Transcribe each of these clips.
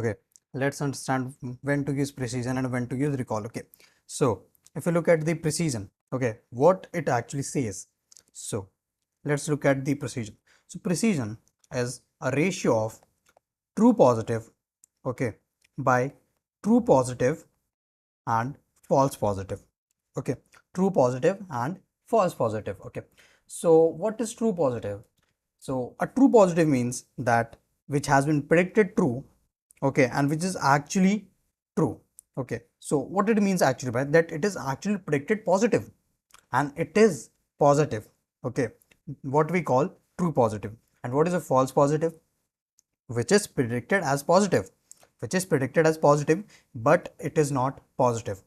Okay, let's understand when to use precision and when to use recall. Okay, so if you look at the precision, okay, what it actually says. So let's look at the precision. So precision is a ratio of true positive, okay, by true positive and false positive. Okay, true positive and false positive. Okay, so what is true positive? So a true positive means that which has been predicted true, okay, and which is actually true. Okay, so what it means actually by that, it is actually predicted positive and it is positive. Okay, what we call true positive. And what is a false positive? Which is predicted as positive, which is predicted as positive but it is not positive.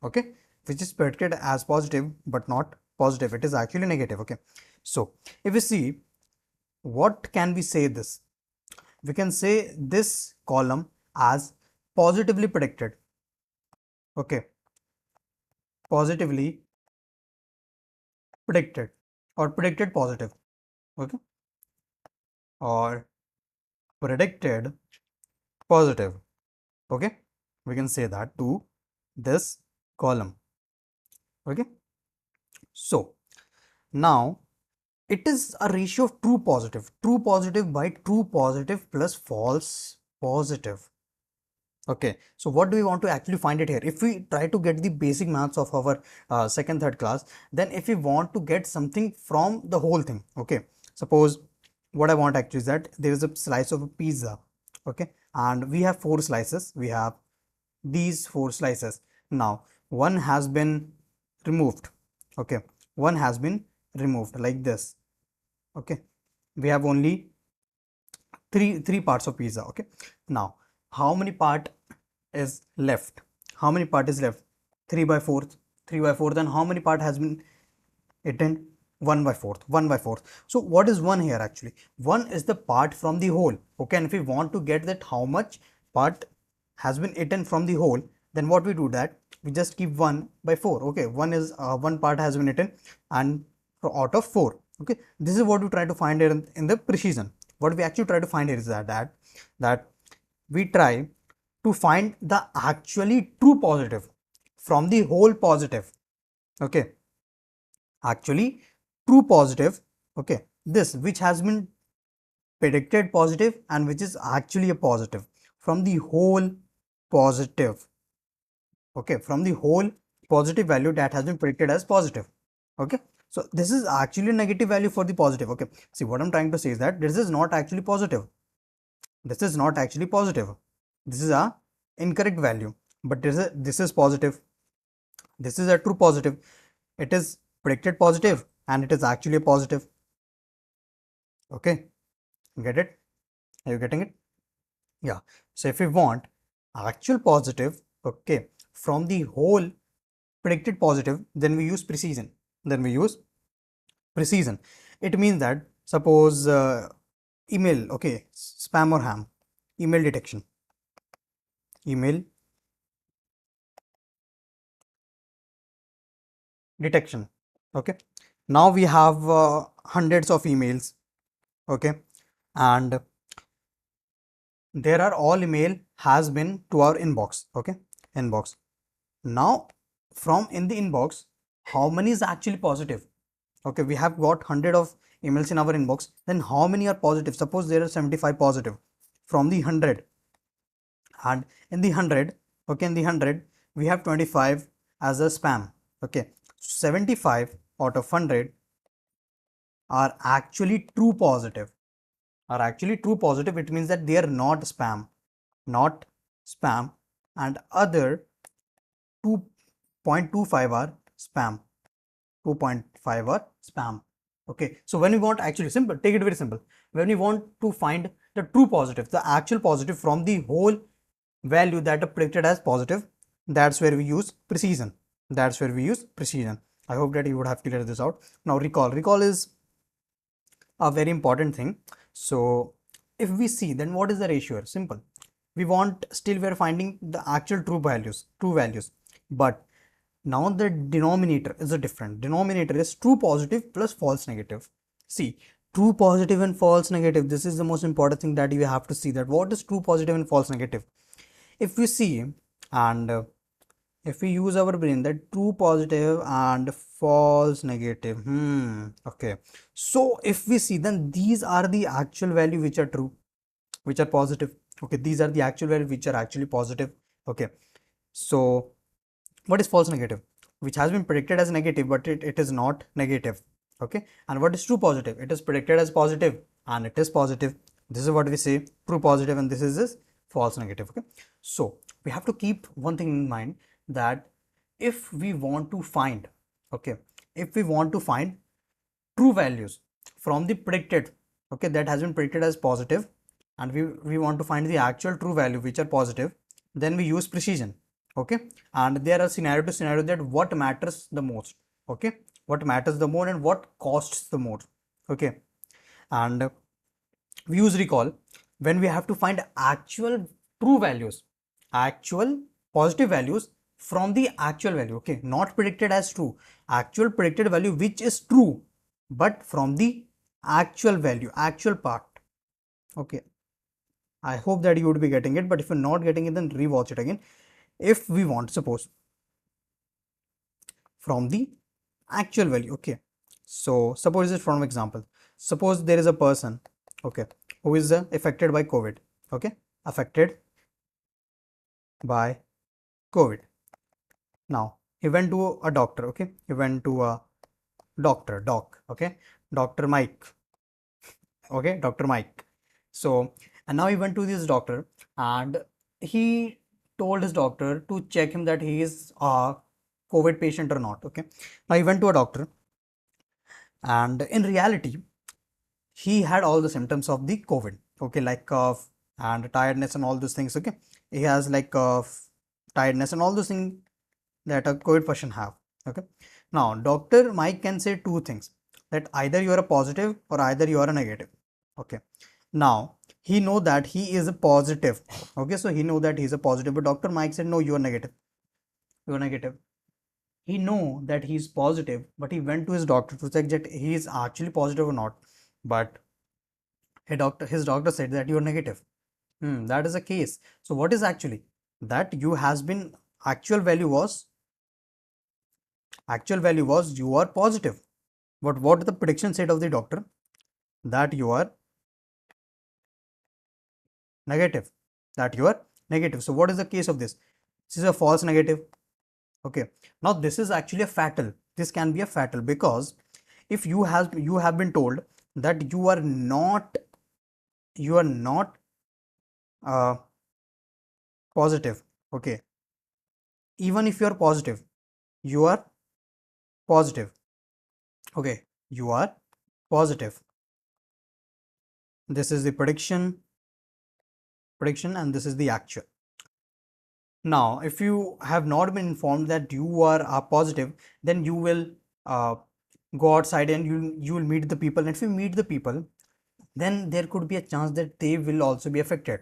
Okay, which is predicted as positive but not positive, it is actually negative. Okay, so if we see, what can we say this? We can say this column as positively predicted. Okay, positively predicted or predicted positive. Okay, or predicted positive. Okay, we can say that to this column. Okay, so now it is a ratio of true positive by true positive plus false positive. Okay, so what do we want to actually find it here? If we try to get the basic maths of our second, third class, then if we want to get something from the whole thing, okay, suppose what I want actually is that there is a slice of a pizza, okay, and we have 4 slices, we have these 4 slices. Now, one has been removed, okay, one has been removed like this, okay, we have only three parts of pizza. Okay, now how many part is left? How many part is left? 3 by 4th. 3 by 4th. And how many part has been eaten? 1 by 4th. 1 by 4th. So what is 1 here actually? 1 is the part from the whole. Okay, and if we want to get that how much part has been eaten from the whole, then what we do that we just keep 1 by 4. Okay, 1 is 1 part has been eaten and out of 4. Okay, this is what we try to find here in the precision. What we actually try to find here is that we try to find the actually true positive from the whole positive. Okay, actually true positive. Okay, this which has been predicted positive and which is actually a positive from the whole positive. Okay, from the whole positive value that has been predicted as positive. Okay, so this is actually a negative value for the positive. Okay, see, what I'm trying to say is that this is not actually positive, this is not actually positive, this is a incorrect value, but this is positive, this is a true positive, it is predicted positive and it is actually a positive. Okay, get it? Are you getting it? Yeah, so if we want actual positive, okay, from the whole predicted positive, then we use precision. It means that suppose email, okay, spam or ham, email detection, email detection. Okay, now we have hundreds of emails. Okay, and there are all email has been to our inbox. Okay, inbox. Now from in the inbox, how many is actually positive? Okay, we have got 100 of emails in our inbox, then how many are positive? Suppose there are 75 positive from the 100, and in the 100, okay, in the 100 we have 25 as a spam. Okay, 75 out of 100 are actually true positive, it means that they are not spam, not spam, and other 2.25 are spam, 2.5 are spam. Okay, so when we want, actually simple, take it very simple, when we want to find the true positive, the actual positive from the whole value that are predicted as positive, that's where we use precision, I hope that you would have cleared this out. Now recall is a very important thing. So if we see, then what is the ratio? Simple, we want, still we are finding the actual true values, but now the denominator is a different, denominator is true positive plus false negative. See, true positive and false negative. This is the most important thing that you have to see, that what is true positive and false negative. If we see and if we use our brain, that true positive and false negative, okay, so if we see, then these are the actual value which are true, which are positive. Okay, these are the actual value which are actually positive. Okay, so what is false negative? Which has been predicted as negative but it is not negative. Okay, and what is true positive? It is predicted as positive and it is positive. This is what we say, true positive, and this false negative. Okay, so we have to keep one thing in mind, that if we want to find, okay, if we want to find true values from the predicted, okay, that has been predicted as positive, and we want to find the actual true value which are positive, then we use precision. Okay, and there are scenario to scenario, that what matters the most. Okay, what matters the more and what costs the more. Okay, and we use recall when we have to find actual true values, actual positive values from the actual value. Okay, not predicted as true, actual predicted value which is true, but from the actual value, actual part. Okay, I hope that you would be getting it, but if you're not getting it, then rewatch it again. If we want, suppose, from the actual value. Okay, so suppose it from example, suppose there is a person, okay, who is affected by COVID. Okay, affected by COVID. Now he went to a doctor. Okay, he went to a doc. Okay, Dr. Mike. Okay, Dr. Mike. So, and now he went to this doctor and he told his doctor to check him that he is a COVID patient or not. Okay, now he went to a doctor, and in reality he had all the symptoms of the COVID. Okay, like cough and tiredness and all those things. Okay, he has like cough, tiredness and all those things that a COVID person have. Okay, now Dr. Mike can say two things, that either you are a positive or either you are a negative. Okay, now he know that he is a positive. Okay, so he know that he is a positive, but Dr. Mike said no, you are negative. You are negative. He know that he is positive, but he went to his doctor to check that he is actually positive or not. But his doctor said that you are negative. That is the case. So what is actually that you has been actual value was you are positive. But what the prediction said of the doctor, that you are negative, that you are negative. So what is the case of this? This is a false negative. Okay, now this is actually a fatal. This can be a fatal, because if you have been told that you are not uh, positive. Okay, even if you are positive, you are positive. Okay, you are positive. This is the prediction, and this is the actual. Now if you have not been informed that you are positive, then you will uh, go outside and you will meet the people, and if you meet the people, then there could be a chance that they will also be affected,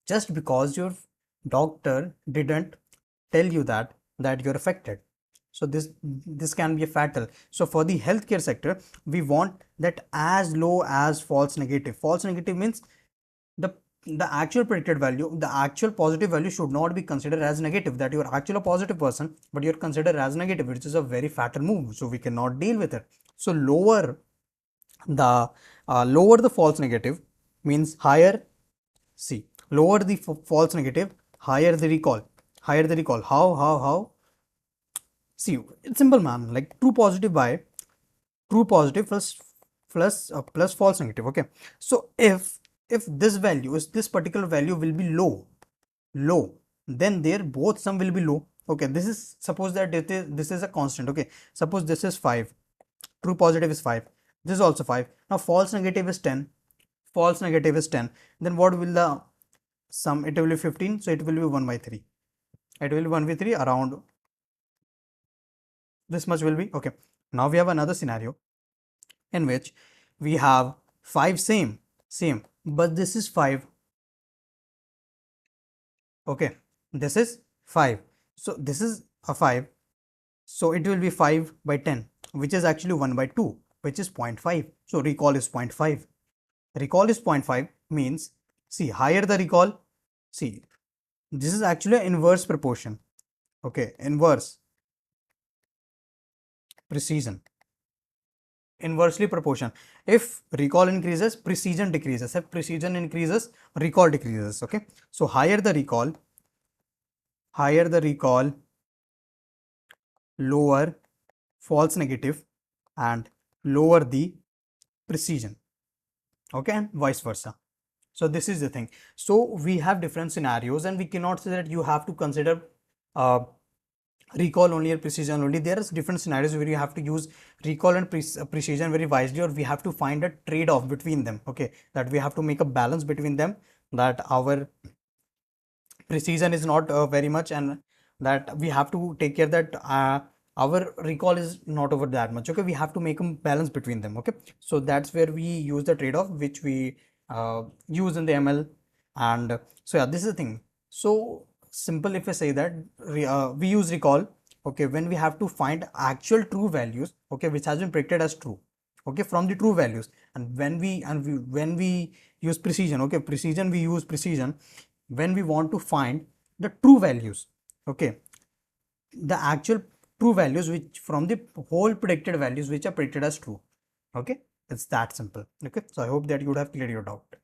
just because your doctor didn't tell you that you're affected. So this can be a fatal. So for the healthcare sector, we want that as low as false negative. False negative means the the actual predicted value, the actual positive value should not be considered as negative, that you're actually a positive person but you're considered as negative, which is a very fatal move, so we cannot deal with it. So the lower the false negative means higher. See, lower the false negative, higher the recall. How? See, it's simple, man. Like true positive by true positive plus false negative. Okay, so if this value is this particular value will be low, then their both sum will be low. Okay, this is, suppose that this is a constant. Okay, suppose this is 5, true positive is 5, this is also 5. Now false negative is 10, then what will the sum? It will be 15, so it will be 1 by 3. It will be 1 by 3, around this much will be. Okay, now we have another scenario in which we have 5 same, but this is 5. Okay, this is 5, so this is a 5, so it will be 5 by 10, which is actually 1 by 2. which is 0.5. So recall is 0.5. Recall is 0.5 means, see, higher the recall, see, this is actually an inverse proportion. Okay, inverse precision, inversely proportion. If recall increases, precision decreases. If precision increases, recall decreases. Okay, so higher the recall, lower false negative and lower the precision. Okay, and vice versa. So this is the thing. So we have different scenarios, and we cannot say that you have to consider uh, recall only or precision only. There are different scenarios where you have to use recall and precision very wisely, or we have to find a trade-off between them. Okay, that we have to make a balance between them, that our precision is not very much, and that we have to take care that our recall is not over that much. Okay, we have to make a balance between them. Okay, so that's where we use the trade-off which we use in the ML. And so yeah, this is the thing. So simple, if I say that we use recall, okay, when we have to find actual true values, okay, which has been predicted as true, okay, from the true values. And when we use precision, okay, precision, we use precision when we want to find the true values, okay, the actual true values which from the whole predicted values which are predicted as true. Okay, it's that simple. Okay, so I hope that you would have cleared your doubt.